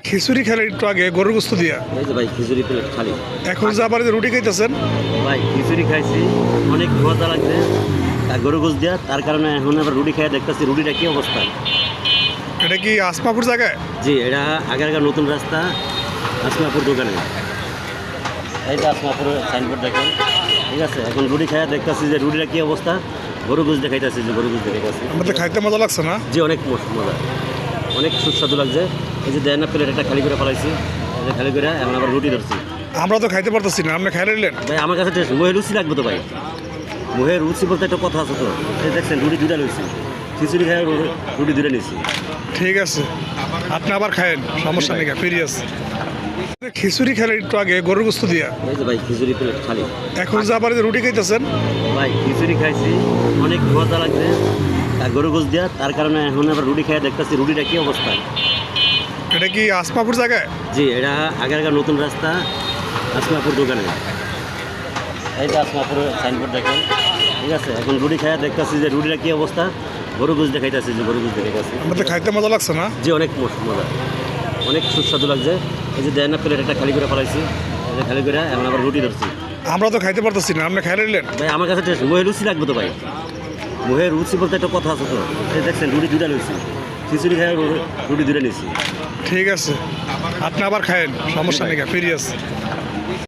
খিচুড়ি খেলে একটু আগে গরুর গোস্ত দিয়া, এই যে ভাই খিচুড়ি প্লেট খালি। এখন যা পারে রুটি খাইতেছেন। ভাই খিচুড়ি খাইছি, অনেক মজা লাগছে আর গরু গোস দিয়া, তার কারণে এখন আবার রুটি খাই দেখতেছি রুটিটা কি অবস্থা। এটা কি আসমাপুর জায়গায়? জি, এটা আগেরকার নতুন রাস্তা আসমাপুর দোকানে। এই যে আসমাপুরের সাইনবোর্ড দেখেন, ঠিক আছে। এখন রুটি খাই দেখতেছি যে রুটিটা কি অবস্থা। গরু গোস দেখাইতেছি, যে গরু গোস দেখাইতেছি। আমাদের খাইতে মজা লাগছে না? জি, অনেক মজা, অনেক সুস্বাদু লাগছে। এই যে দেয় না প্লেট, এটা খালি করে ফেলাইছি, এই যে খালি করে এখন আবার রুটি ধরছি। আমরা তো খাইতে পারতেছি না, আপনি খাই নিলেন। ভাই আমার কাছে টেস্ট মুহে রুচি লাগবে তো ভাই, মুহে রুচি বলতে একটা কথা আছে তো। এই দেখছেন রুটি দুটা লইছি, খিচুড়ি খাই রুটি দুটা নিয়েছি। ঠিক আছে, আপনি আবার খায়েন, সমস্যা নেই, ফিরে আছে। খিচুড়ি খেলে একটু আগে গরুর গোস্ত দিয়া, এই যে ভাই খিচুড়ি প্লেট খালি। এখন যা পারে রুটি খাইতেছেন। ভাই খিচুড়ি খাইছি, অনেক মজা লাগছে আর গরু গোস দিয়া, তার কারণে এখন আবার রুটি খাই দেখতেছি রুটিটা কি অবস্থা। এটা কি আসমাপুর জায়গায়? জি, এটা আগেরকার নতুন রাস্তা আসমাপুর দোকানে। এই যে আসমাপুরের সাইনবোর্ড দেখেন, ঠিক আছে। এখন রুটি খাই দেখতেছি যে রুটিটা কি অবস্থা। গরু গোস দেখাইতেছি, যে গরু গোস দেখাইতেছি। আমাদের খাইতে মজা লাগছে না? জি, অনেক মজা, অনেক সুস্বাদু লাগছে। এই যে দেয় না প্লেট, এটা খালি করে ফেলাইছি, এই যে খালি করে এখন আবার রুটি ধরছি। আমরা তো খাইতে পারতেছি না, আপনি খাই নিলেন। ভাই আমার কাছে টেস্ট মুহে রুচি লাগবে তো ভাই, মুহে রুচি বলতে একটা কথা আছে তো। এই দেখছেন রুটি দুটা লইছি, খিচুড়ি খাই রুটি দুটা নিয়েছি। ঠিক আছে, আপনি আবার খায়েন, সমস্যা নেই, ফিরে আছে।